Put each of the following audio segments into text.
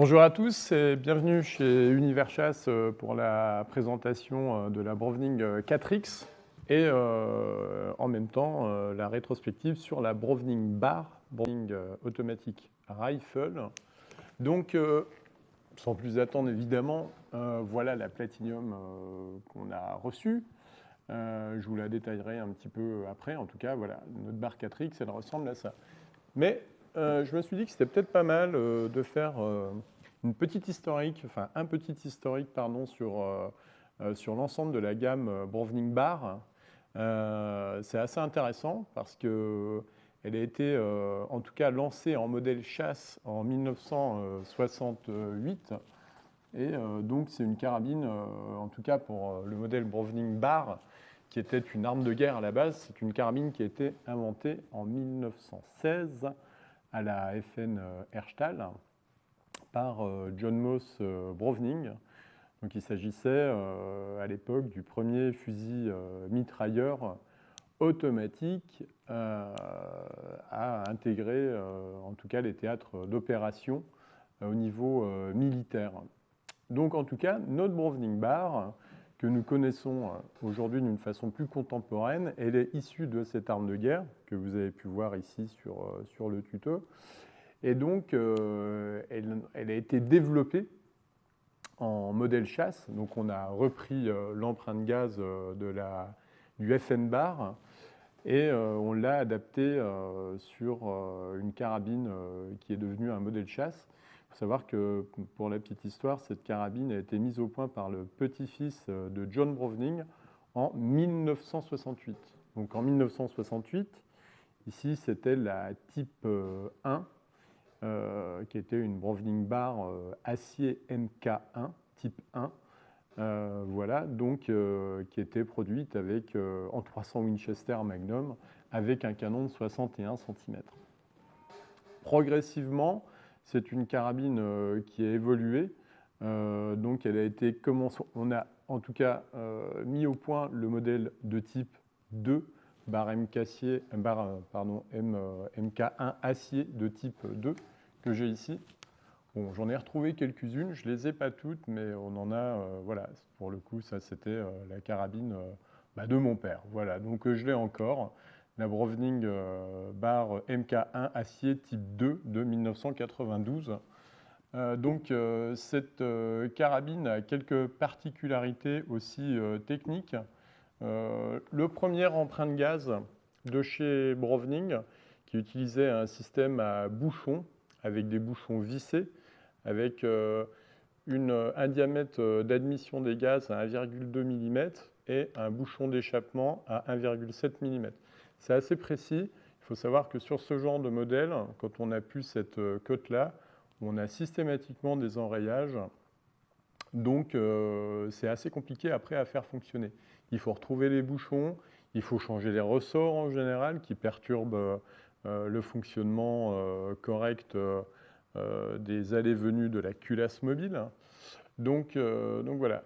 Bonjour à tous et bienvenue chez Univers Chasse pour la présentation de la Browning 4X et en même temps la rétrospective sur la Browning Bar, Browning Automatic Rifle. Donc, sans plus attendre évidemment, voilà la Platinum qu'on a reçue. Je vous la détaillerai un petit peu après. En tout cas, voilà, notre barre 4X, elle ressemble à ça. Mais je me suis dit que c'était peut-être pas mal de faire une petite historique, enfin un petit historique pardon, sur l'ensemble de la gamme Browning Bar. C'est assez intéressant parce que elle a été en tout cas lancée en modèle chasse en 1968. Et donc c'est une carabine, en tout cas pour le modèle Browning Bar, qui était une arme de guerre à la base. C'est une carabine qui a été inventée en 1916 à la FN Herstal par John Moss Browning. Donc il s'agissait à l'époque du premier fusil mitrailleur automatique à intégrer en tout cas les théâtres d'opération au niveau militaire. Donc en tout cas, notre Browning Bar, que nous connaissons aujourd'hui d'une façon plus contemporaine, elle est issue de cette arme de guerre que vous avez pu voir ici sur le tuto. Et donc, elle a été développée en modèle chasse. Donc, on a repris l'empreinte gaz du FN bar et on l'a adapté sur une carabine qui est devenue un modèle chasse. Il faut savoir que, pour la petite histoire, cette carabine a été mise au point par le petit-fils de John Browning en 1968. Donc, en 1968, ici, c'était la Type 1, qui était une Browning Bar acier MK1, type 1, voilà, donc qui était produite avec, en 300 Winchester Magnum, avec un canon de 61 cm. Progressivement, c'est une carabine qui a évolué. Donc elle a été on a en tout cas mis au point le modèle de type 2, MK1 acier de type 2, que j'ai ici. Bon, j'en ai retrouvé quelques-unes, je ne les ai pas toutes, mais on en a, voilà, pour le coup, ça c'était la carabine de mon père. Voilà, donc je l'ai encore, la Browning Bar MK1 acier type 2 de 1992. Donc cette carabine a quelques particularités aussi techniques. Le premier empreinte gaz de chez Browning, qui utilisait un système à bouchons, avec des bouchons vissés, avec un diamètre d'admission des gaz à 1,2 mm et un bouchon d'échappement à 1,7 mm. C'est assez précis. Il faut savoir que sur ce genre de modèle, quand on n'a plus cette cote-là, on a systématiquement des enrayages. Donc c'est assez compliqué après à faire fonctionner. Il faut retrouver les bouchons, il faut changer les ressorts en général qui perturbent le fonctionnement correct des allées-venues de la culasse mobile. Donc voilà,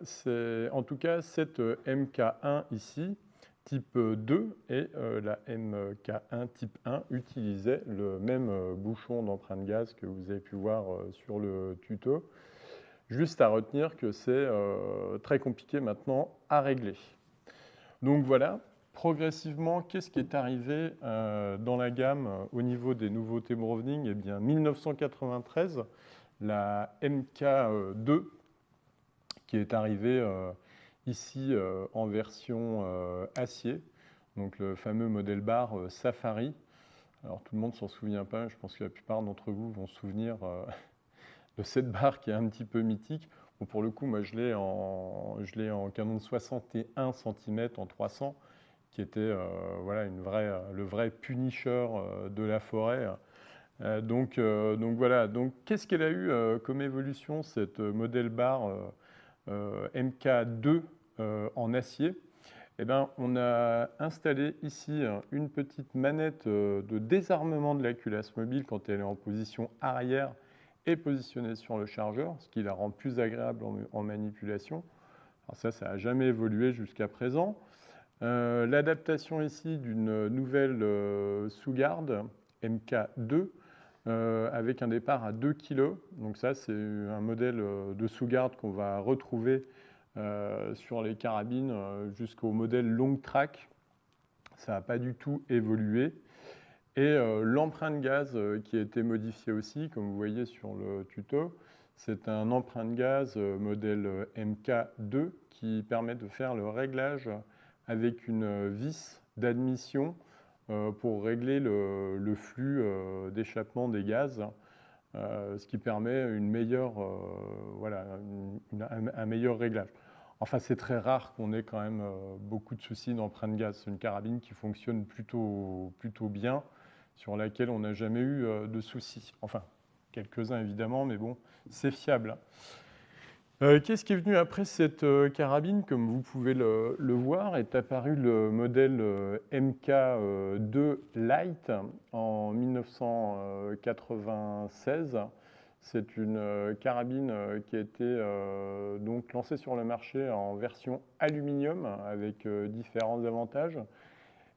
en tout cas cette MK1 ici, type 2, et la MK1 type 1 utilisait le même bouchon d'empreinte gaz que vous avez pu voir sur le tuto. Juste à retenir que c'est très compliqué maintenant à régler. Donc voilà, progressivement, qu'est-ce qui est arrivé dans la gamme au niveau des nouveautés Browning? Eh bien, 1993, la MK2, qui est arrivée ici en version acier, donc le fameux modèle bar Safari. Alors tout le monde ne s'en souvient pas, je pense que la plupart d'entre vous vont se souvenir de cette barre qui est un petit peu mythique. Bon, pour le coup, moi je l'ai en canon de 61 cm en 300, qui était voilà, le vrai Punisher de la forêt. Donc voilà, donc qu'est-ce qu'elle a eu comme évolution, cette modèle bar MK2 en acier? Eh bien, on a installé ici une petite manette de désarmement de la culasse mobile quand elle est en position arrière et positionnée sur le chargeur, ce qui la rend plus agréable en manipulation. Alors ça n'a jamais évolué jusqu'à présent. L'adaptation ici d'une nouvelle sous-garde MK2 avec un départ à 2 kg. Donc ça, c'est un modèle de sous-garde qu'on va retrouver sur les carabines jusqu'au modèle long track. Ça n'a pas du tout évolué. Et l'empreinte gaz qui a été modifiée aussi, comme vous voyez sur le tuto, c'est un empreinte gaz modèle MK2 qui permet de faire le réglage avec une vis d'admission pour régler le flux d'échappement des gaz, ce qui permet une meilleure, voilà, un meilleur réglage. Enfin, c'est très rare qu'on ait quand même beaucoup de soucis d'empreinte gaz. C'est une carabine qui fonctionne plutôt bien, sur laquelle on n'a jamais eu de soucis. Enfin, quelques-uns évidemment, mais bon, c'est fiable. Qu'est-ce qui est venu après cette carabine? Comme vous pouvez le voir, est apparu le modèle MK2 Lite en 1996. C'est une carabine qui a été donc lancée sur le marché en version aluminium avec différents avantages.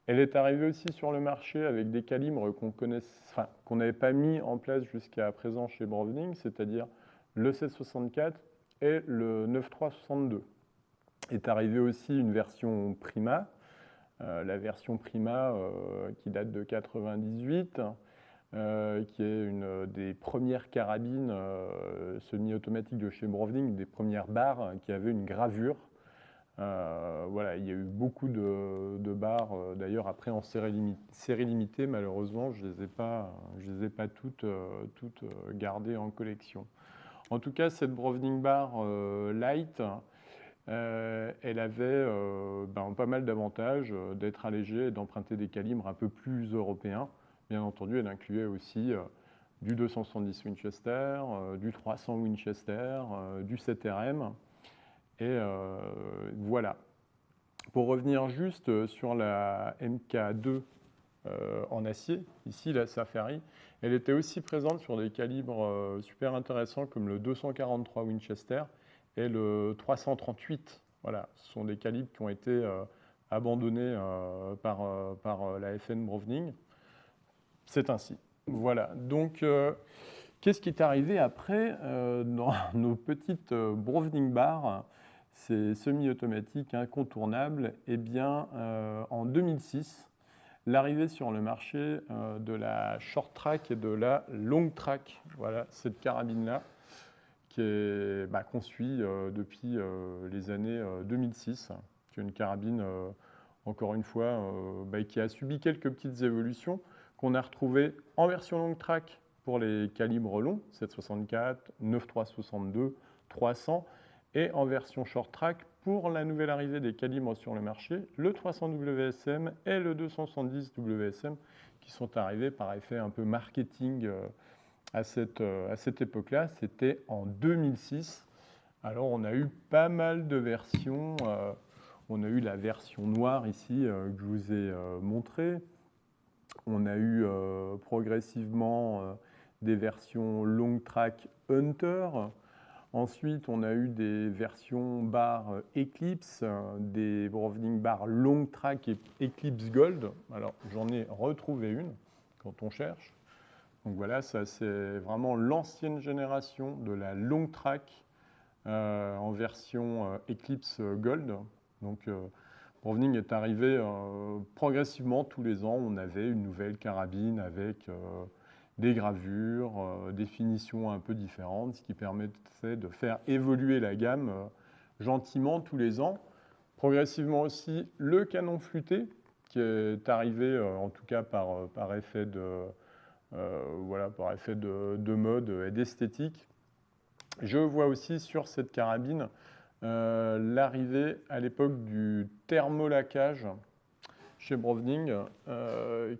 Elle est arrivée aussi sur le marché avec des calibres qu'on n'avait pas mis en place jusqu'à présent chez Browning, c'est-à-dire le 1664 et le 9362. Est arrivée aussi une version Prima, la version Prima qui date de 98, qui est une des premières carabines semi-automatiques de chez Browning, des premières barres qui avaient une gravure. Voilà, il y a eu beaucoup de barres, d'ailleurs après en série limitée, malheureusement, je ne les ai pas toutes gardées en collection. En tout cas, cette Browning Bar Light, elle avait pas mal d'avantages d'être allégée et d'emprunter des calibres un peu plus européens. Bien entendu, elle incluait aussi du 270 Winchester, du 300 Winchester, du 7RM. Et voilà. Pour revenir juste sur la MK2 en acier, ici la Safari, elle était aussi présente sur des calibres super intéressants comme le 243 Winchester et le 338. Voilà, ce sont des calibres qui ont été abandonnés par la FN Browning. C'est ainsi. Voilà, donc qu'est-ce qui est arrivé après dans nos petites Browning bars, ces semi-automatiques incontournables? Eh bien, en 2006, l'arrivée sur le marché de la short track et de la long track, voilà, cette carabine-là, qu'on suit depuis les années 2006, qui est une carabine, encore une fois, qui a subi quelques petites évolutions, qu'on a retrouvées en version long track pour les calibres longs, 764, 9362, 300, et en version short track pour la nouvelle arrivée des calibres sur le marché, le 300 WSM et le 270 WSM, qui sont arrivés par effet un peu marketing à cette époque-là. C'était en 2006. Alors on a eu pas mal de versions. On a eu la version noire ici que je vous ai montrée. On a eu progressivement des versions long track Hunter. Ensuite, on a eu des versions bar Eclipse, des Browning bar long track et Eclipse Gold. Alors, j'en ai retrouvé une quand on cherche. Donc voilà, ça c'est vraiment l'ancienne génération de la long track en version Eclipse Gold. Donc, Browning est arrivé progressivement tous les ans. On avait une nouvelle carabine avec des gravures, des finitions un peu différentes, ce qui permettait de faire évoluer la gamme gentiment tous les ans. Progressivement aussi, le canon flûté, qui est arrivé, en tout cas par effet de mode et d'esthétique. Je vois aussi sur cette carabine l'arrivée à l'époque du thermolaquage chez Browning,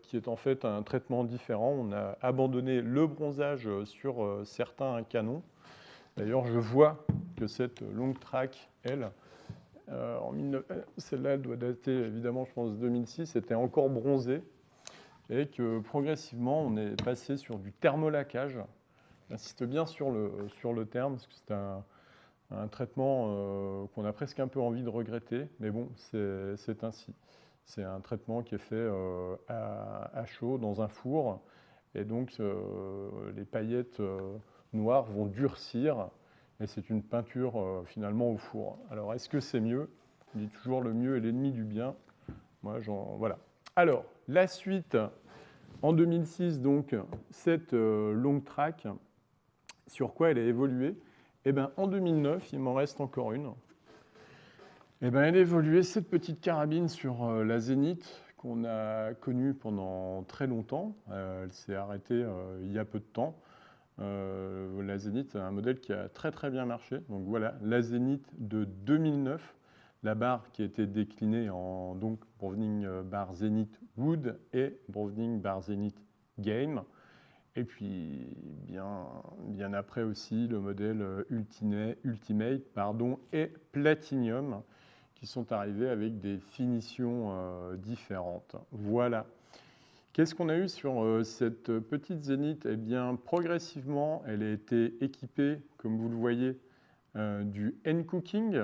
qui est en fait un traitement différent. On a abandonné le bronzage sur certains canons. D'ailleurs, je vois que cette long track, elle, celle-là doit dater évidemment, je pense, 2006, était encore bronzée, et que progressivement, on est passé sur du thermolaquage. J'insiste bien sur le terme, parce que c'est un traitement qu'on a presque un peu envie de regretter, mais bon, c'est ainsi. C'est un traitement qui est fait à chaud dans un four et donc les paillettes noires vont durcir, et c'est une peinture finalement au four. Alors, est-ce que c'est mieux? On dit toujours le mieux est l'ennemi du bien. Moi, voilà. Alors, la suite, en 2006, donc, cette longue track, sur quoi elle a évolué? Eh bien, en 2009, il m'en reste encore une. Eh bien, elle a évolué, cette petite carabine sur la Zénith, qu'on a connue pendant très longtemps. Elle s'est arrêtée il y a peu de temps. La Zénith, c'est un modèle qui a très très bien marché. Donc voilà, la Zénith de 2009, la barre qui a été déclinée en donc Browning Bar Zenith Wood et Browning Bar Zenith Game. Et puis bien après aussi le modèle Ultimate et Platinum qui sont arrivés avec des finitions différentes. Voilà. Qu'est-ce qu'on a eu sur cette petite Zénith? Eh bien, progressivement, elle a été équipée, comme vous le voyez, du N-Cooking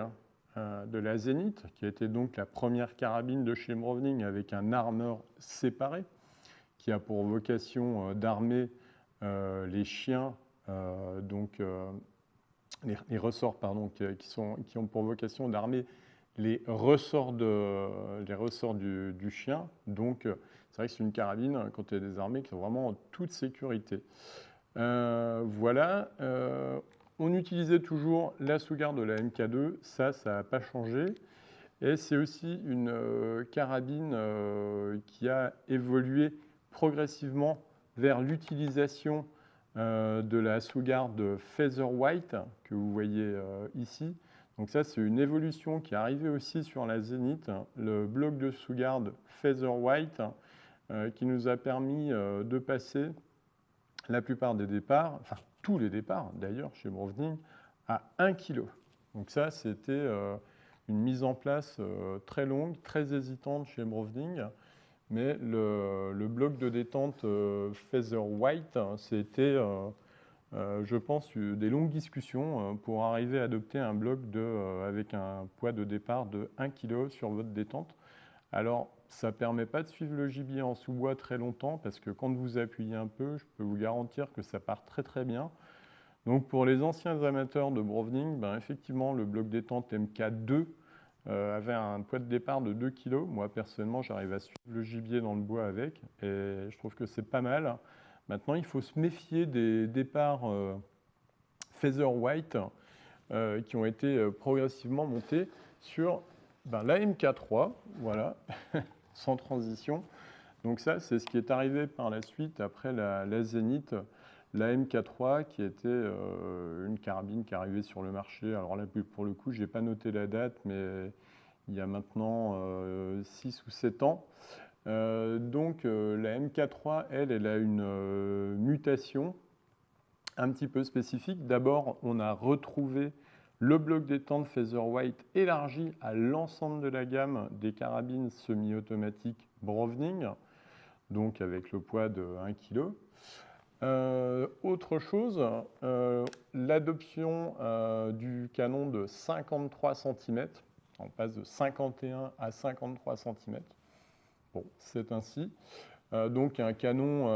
de la Zénith, qui a été donc la première carabine de chez Browning avec un armor séparé, qui a pour vocation d'armer les chiens, les ressorts, pardon, qui ont pour vocation d'armer les ressorts du chien. Donc, c'est vrai que c'est une carabine, quand elle est désarmée, qui est vraiment en toute sécurité. Voilà. On utilisait toujours la sous-garde de la MK2. Ça n'a pas changé. Et c'est aussi une carabine qui a évolué progressivement vers l'utilisation de la sous-garde Featherwhite que vous voyez ici. Donc ça, c'est une évolution qui est arrivée aussi sur la Zénith, le bloc de sous-garde Featherwhite qui nous a permis de passer la plupart des départs, enfin tous les départs d'ailleurs chez Browning, à 1 kg. Donc ça, c'était une mise en place très longue, très hésitante chez Browning. Mais le bloc de détente Featherwhite, c'était, je pense, des longues discussions pour arriver à adopter un bloc avec un poids de départ de 1 kg sur votre détente. Alors, ça ne permet pas de suivre le gibier en sous-bois très longtemps parce que quand vous appuyez un peu, je peux vous garantir que ça part très très bien. Donc, pour les anciens amateurs de Browning, ben, effectivement, le bloc détente MK2 avait un poids de départ de 2 kg. Moi, personnellement, j'arrive à suivre le gibier dans le bois avec et je trouve que c'est pas mal. Maintenant, il faut se méfier des départs Featherwhite qui ont été progressivement montés sur la MK3, voilà, sans transition. Donc ça, c'est ce qui est arrivé par la suite après la Zénith, la MK3, qui était une carabine qui arrivait sur le marché. Alors là, pour le coup, je n'ai pas noté la date, mais il y a maintenant 6 ou 7 ans. Donc la MK3, elle a une mutation un petit peu spécifique. D'abord, on a retrouvé le bloc détente Featherwhite élargi à l'ensemble de la gamme des carabines semi-automatiques Browning, donc avec le poids de 1 kg. Autre chose, l'adoption du canon de 53 cm. On passe de 51 à 53 cm. Bon, c'est ainsi. Donc un canon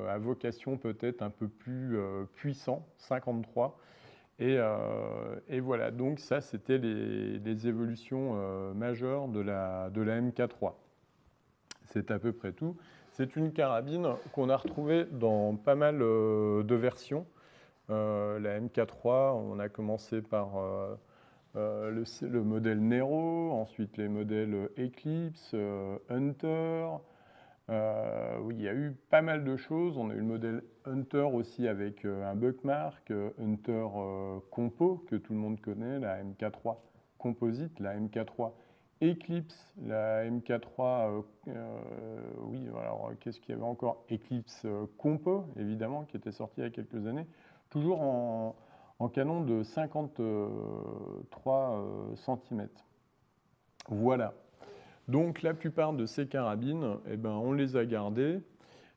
à vocation peut-être un peu plus puissant, 53. Et voilà, donc ça, c'était les évolutions majeures de la MK3. C'est à peu près tout. C'est une carabine qu'on a retrouvée dans pas mal de versions. La MK3, on a commencé par le modèle Nero, ensuite les modèles Eclipse, Hunter. Oui, il y a eu pas mal de choses. On a eu le modèle Hunter aussi avec un buckmark, Hunter Compo, que tout le monde connaît, la MK3 Composite, la MK3 Eclipse, la MK3, oui, alors qu'est-ce qu'il y avait encore? Eclipse Compo, évidemment, qui était sorti il y a quelques années, toujours en canon de 53 cm. Voilà. Donc la plupart de ces carabines, eh ben, on les a gardées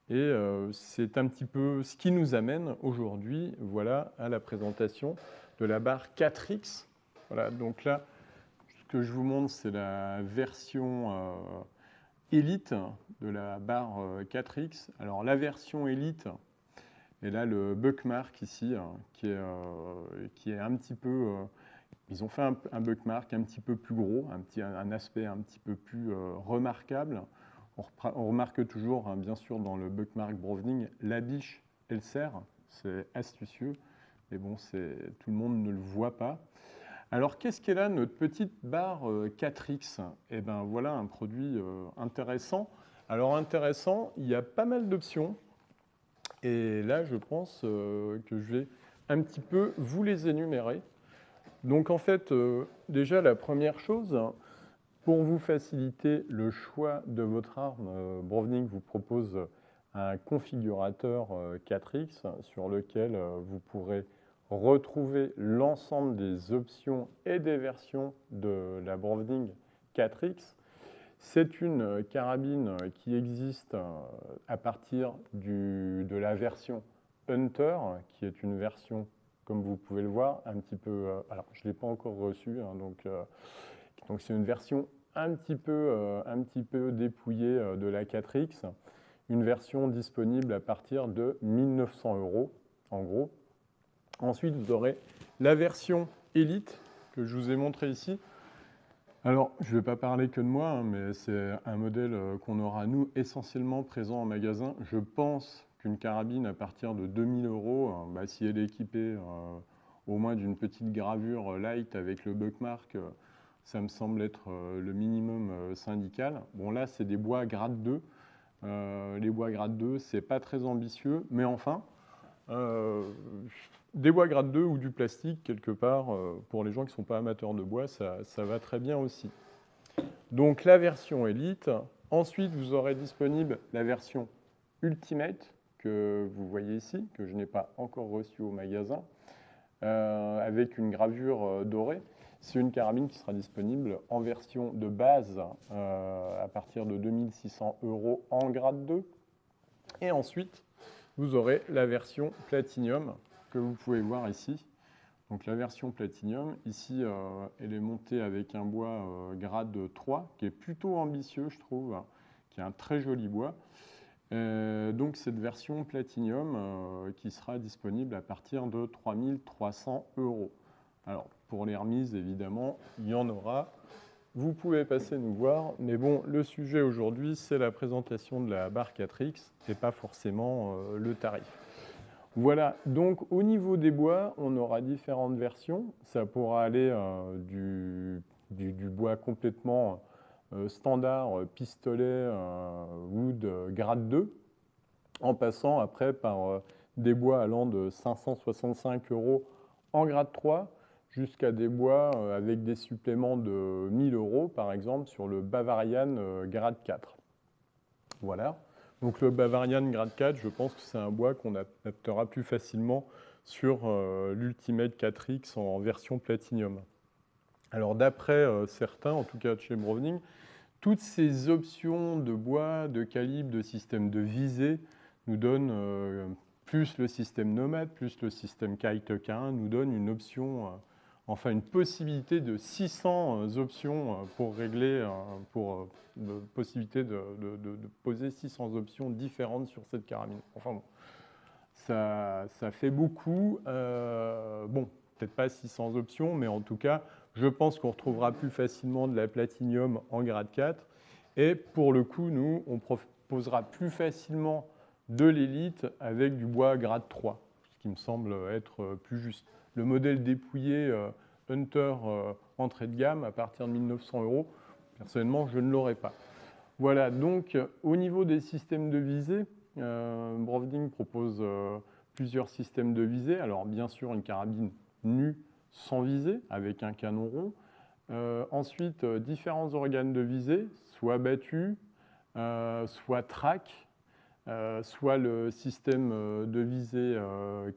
et c'est un petit peu ce qui nous amène aujourd'hui, voilà, à la présentation de la barre 4X. Voilà, donc là, ce que je vous montre, c'est la version Elite de la barre 4X. Alors la version Elite, et là le Buckmark ici, qui est un petit peu... ils ont fait un Buckmark un petit peu plus gros, un aspect un petit peu plus remarquable. On remarque toujours, hein, bien sûr, dans le Buckmark Browning, la biche et le cerf. C'est astucieux, mais bon, tout le monde ne le voit pas. Alors, qu'est-ce qu'est là notre petite barre 4X? Eh bien, voilà un produit intéressant. Alors, intéressant, il y a pas mal d'options. Et là, je pense que je vais un petit peu vous les énumérer. Donc, en fait, déjà, la première chose, pour vous faciliter le choix de votre arme, Browning vous propose un configurateur 4X sur lequel vous pourrez retrouver l'ensemble des options et des versions de la Browning 4X. C'est une carabine qui existe à partir de la version Hunter, qui est une version, comme vous pouvez le voir, un petit peu... alors, je ne l'ai pas encore reçue, hein, donc c'est une version un petit peu dépouillée de la 4X, une version disponible à partir de 1 900 €, en gros. Ensuite, vous aurez la version Elite, que je vous ai montré ici. Alors, je ne vais pas parler que de moi, hein, mais c'est un modèle qu'on aura, nous, essentiellement présent en magasin. Je pense qu'une carabine à partir de 2 000 €, si elle est équipée au moins d'une petite gravure light avec le Buckmark, ça me semble être le minimum syndical. Bon, là, c'est des bois grade 2. Les bois grade 2, c'est pas très ambitieux, mais enfin, des bois grade 2 ou du plastique, quelque part, pour les gens qui ne sont pas amateurs de bois, ça va très bien aussi. Donc, la version Elite. Ensuite, vous aurez disponible la version Ultimate, que vous voyez ici, que je n'ai pas encore reçue au magasin, avec une gravure dorée. C'est une carabine qui sera disponible en version de base à partir de 2 600 € en grade 2. Et ensuite, vous aurez la version Platinum que vous pouvez voir ici. Donc la version Platinum, ici, elle est montée avec un bois grade 3, qui est plutôt ambitieux, je trouve, hein, qui est un très joli bois. Donc cette version Platinum qui sera disponible à partir de 3 300 €. Alors pour les remises, évidemment, il y en aura. Vous pouvez passer nous voir, mais bon, le sujet aujourd'hui, c'est la présentation de la barre 4X et pas forcément le tarif. Voilà, donc au niveau des bois, on aura différentes versions. Ça pourra aller du bois complètement standard, pistolet, wood, grade 2, en passant après par des bois allant de 565 € en grade 3 jusqu'à des bois avec des suppléments de 1 000 €, par exemple, sur le Bavarian grade 4. Voilà. Donc le Bavarian grade 4, je pense que c'est un bois qu'on adaptera plus facilement sur l'Ultimate 4X en version Platinum. Alors d'après certains, en tout cas chez Browning, toutes ces options de bois, de calibre, de système de visée nous donnent, plus le système Nomad, plus le système Kite K1, nous donnent une option, enfin une possibilité de 600 options pour régler, possibilité de poser 600 options différentes sur cette carabine. Enfin bon, ça fait beaucoup. Bon, peut-être pas 600 options, mais en tout cas, je pense qu'on retrouvera plus facilement de la Platinum en grade 4. Et pour le coup, nous, on proposera plus facilement de l'élite avec du bois grade 3, ce qui me semble être plus juste. Le modèle dépouillé Hunter entrée de gamme à partir de 1 900 €, personnellement, je ne l'aurai pas. Voilà, donc au niveau des systèmes de visée, Browning propose plusieurs systèmes de visée. Alors bien sûr, une carabine nue sans visée, avec un canon rond. Ensuite, différents organes de visée, soit battus, soit track, soit le système de visée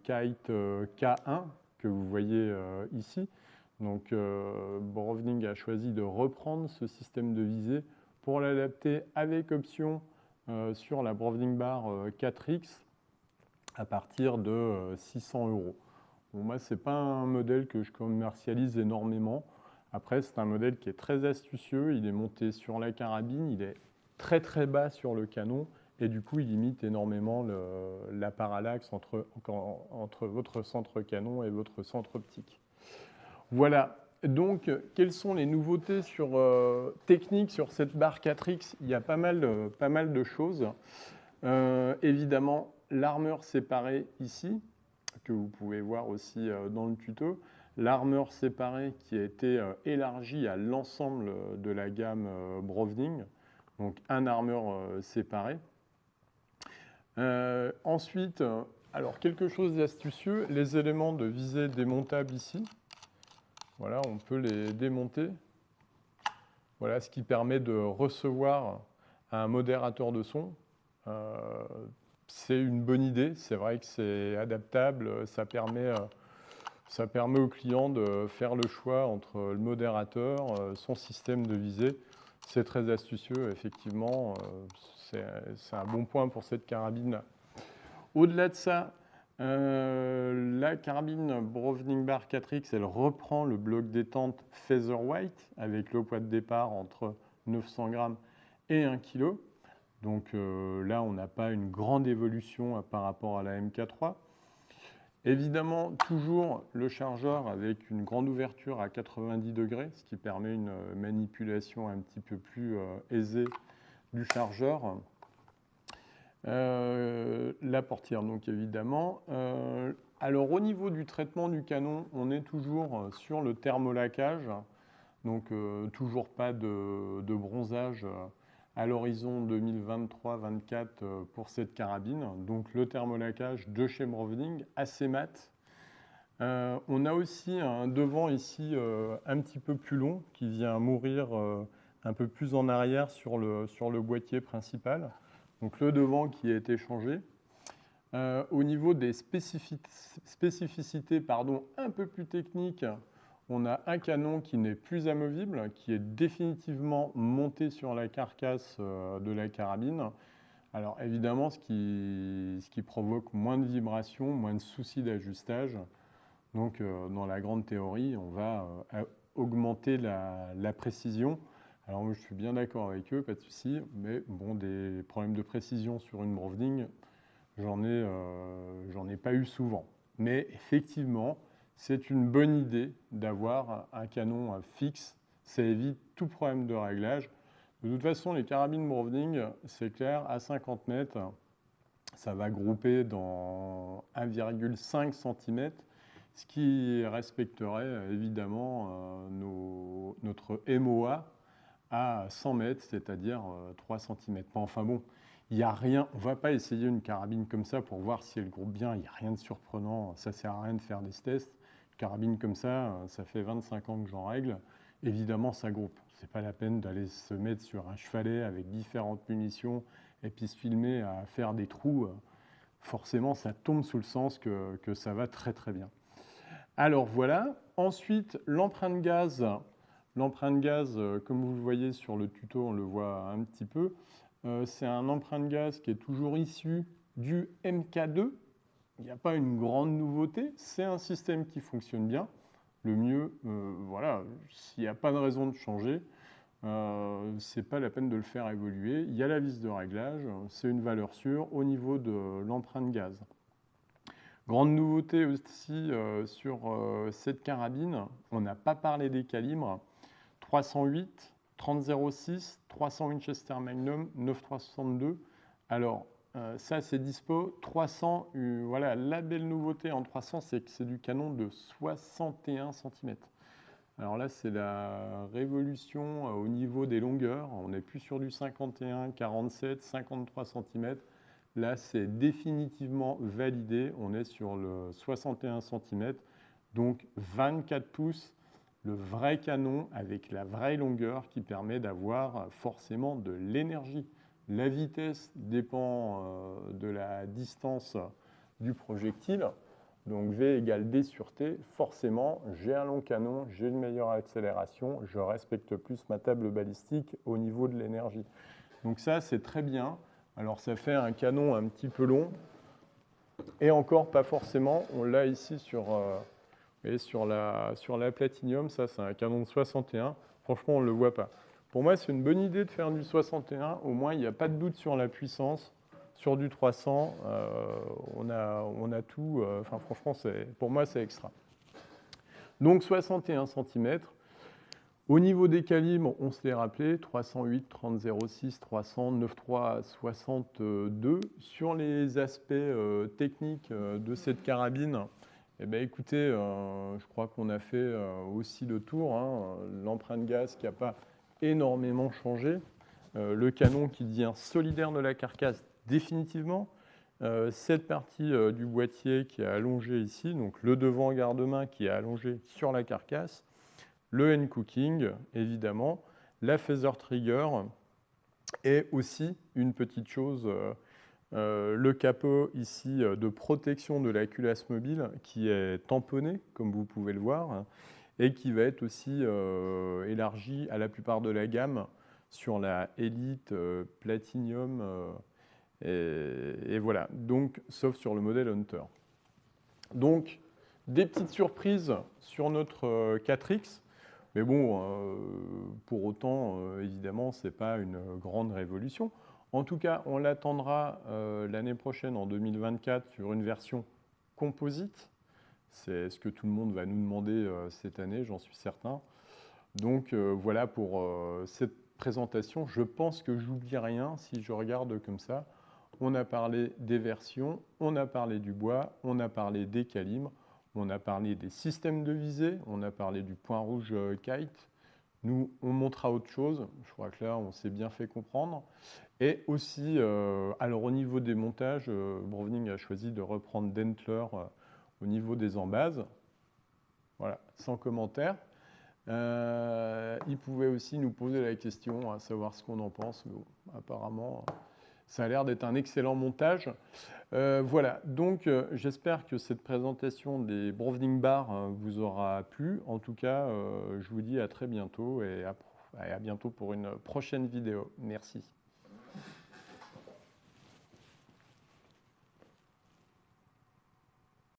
Kite K1 que vous voyez ici. Donc Browning a choisi de reprendre ce système de visée pour l'adapter avec option sur la Browning Bar 4X à partir de 600 €. Bon, moi, ce n'est pas un modèle que je commercialise énormément. Après, c'est un modèle qui est très astucieux. Il est monté sur la carabine. Il est très très bas sur le canon, et du coup il limite énormément la parallaxe entre votre centre canon et votre centre optique. Voilà. Donc, quelles sont les nouveautés techniques sur cette barre 4X? Il y a pas mal de choses. Évidemment, l'armure séparée ici, que vous pouvez voir aussi dans le tuto. L'armure séparée qui a été élargie à l'ensemble de la gamme Browning. Donc, un armure séparé. Ensuite, alors quelque chose d'astucieux, les éléments de visée démontables ici. Voilà, on peut les démonter. Voilà, ce qui permet de recevoir un modérateur de son. C'est une bonne idée, c'est vrai que c'est adaptable, ça permet au client de faire le choix entre le modérateur, son système de visée. C'est très astucieux, effectivement, c'est un bon point pour cette carabine-là. Au-delà de ça, la carabine Browning Barre 4X, elle reprend le bloc détente Featherweight avec le poids de départ entre 900 grammes et 1 kg. Donc là, on n'a pas une grande évolution par rapport à la MK3. Évidemment, toujours le chargeur avec une grande ouverture à 90 degrés, ce qui permet une manipulation un petit peu plus aisée du chargeur. La portière, donc évidemment. Alors, au niveau du traitement du canon, on est toujours sur le thermolaquage. Donc, toujours pas de bronzage à l'horizon 2023-24 pour cette carabine. Donc, le thermolaquage de chez Browning, assez mat. On a aussi un devant ici un petit peu plus long qui vient mourir un peu plus en arrière sur le boîtier principal. Donc le devant qui a été changé. Au niveau des spécificités un peu plus techniques, on a un canon qui n'est plus amovible, qui est définitivement monté sur la carcasse de la carabine. Alors évidemment, ce qui provoque moins de vibrations, moins de soucis d'ajustage. Donc dans la grande théorie, on va augmenter la précision. Alors moi je suis bien d'accord avec eux, pas de souci, mais bon, des problèmes de précision sur une Browning, j'en ai pas eu souvent. Mais effectivement, c'est une bonne idée d'avoir un canon fixe, ça évite tout problème de réglage. De toute façon, les carabines Browning, c'est clair, à 50 mètres, ça va grouper dans 1,5 cm, ce qui respecterait évidemment notre MOA à 100 mètres, c'est-à-dire 3 cm. Enfin bon, il n'y a rien, on ne va pas essayer une carabine comme ça pour voir si elle groupe bien, il n'y a rien de surprenant, ça ne sert à rien de faire des tests. Une carabine comme ça fait 25 ans que j'en règle, évidemment ça groupe. Ce n'est pas la peine d'aller se mettre sur un chevalet avec différentes munitions et puis se filmer à faire des trous. Forcément, ça tombe sous le sens que ça va très très bien. Alors voilà, ensuite l'empreinte gaz. L'empreinte gaz, comme vous le voyez sur le tuto, on le voit un petit peu. C'est un empreinte gaz qui est toujours issu du MK2. Il n'y a pas une grande nouveauté, c'est un système qui fonctionne bien. Le mieux, voilà, s'il n'y a pas de raison de changer, c'est pas la peine de le faire évoluer. Il y a la vis de réglage, c'est une valeur sûre au niveau de l'empreinte gaz. Grande nouveauté aussi sur cette carabine, on n'a pas parlé des calibres. 308, 30-06, 300 Winchester Magnum, 9.362. Alors, ça, c'est dispo. 300, voilà, la belle nouveauté en 300, c'est que c'est du canon de 61 cm. Alors là, c'est la révolution au niveau des longueurs. On n'est plus sur du 51, 47, 53 cm. Là, c'est définitivement validé. On est sur le 61 cm, donc 24 pouces. Le vrai canon avec la vraie longueur qui permet d'avoir forcément de l'énergie. La vitesse dépend de la distance du projectile. Donc V égale D sur T. Forcément, j'ai un long canon, j'ai une meilleure accélération, je respecte plus ma table balistique au niveau de l'énergie. Donc ça, c'est très bien. Alors ça fait un canon un petit peu long. Et encore pas forcément. On l'a ici sur... Et sur la Platinum, ça c'est un canon de 61. Franchement, on ne le voit pas. Pour moi, c'est une bonne idée de faire du 61. Au moins, il n'y a pas de doute sur la puissance. Sur du 300, on a tout. Enfin, franchement, pour moi, c'est extra. Donc, 61 cm. Au niveau des calibres, on se les rappelait, 308, 30-06, 300, 9.3, 62. Sur les aspects techniques de cette carabine, eh bien, écoutez, je crois qu'on a fait aussi le tour. Hein. L'empreinte gaz qui n'a pas énormément changé. Le canon qui devient solidaire de la carcasse définitivement. Cette partie du boîtier qui est allongée ici, donc le devant garde-main qui est allongé sur la carcasse. Le N-cooking, évidemment, la phaser trigger et aussi une petite chose, le capot ici de protection de la culasse mobile qui est tamponné, comme vous pouvez le voir, et qui va être aussi élargi à la plupart de la gamme sur la Elite, Platinum, et voilà, donc sauf sur le modèle Hunter. Donc, des petites surprises sur notre 4X. Mais bon, pour autant, évidemment, ce n'est pas une grande révolution. En tout cas, on l'attendra l'année prochaine, en 2024, sur une version composite. C'est ce que tout le monde va nous demander cette année, j'en suis certain. Donc voilà pour cette présentation. Je pense que j'oublie rien si je regarde comme ça. On a parlé des versions, on a parlé du bois, on a parlé des calibres. On a parlé des systèmes de visée, on a parlé du point rouge kite. Nous, on montrera autre chose. Je crois que là, on s'est bien fait comprendre. Et aussi, alors au niveau des montages, Browning a choisi de reprendre Dentler au niveau des embases. Voilà, sans commentaire. Il pouvait aussi nous poser la question, à savoir ce qu'on en pense. Mais bon, apparemment, ça a l'air d'être un excellent montage. Voilà, donc j'espère que cette présentation des Browning Bar vous aura plu. En tout cas, je vous dis à très bientôt et à bientôt pour une prochaine vidéo. Merci.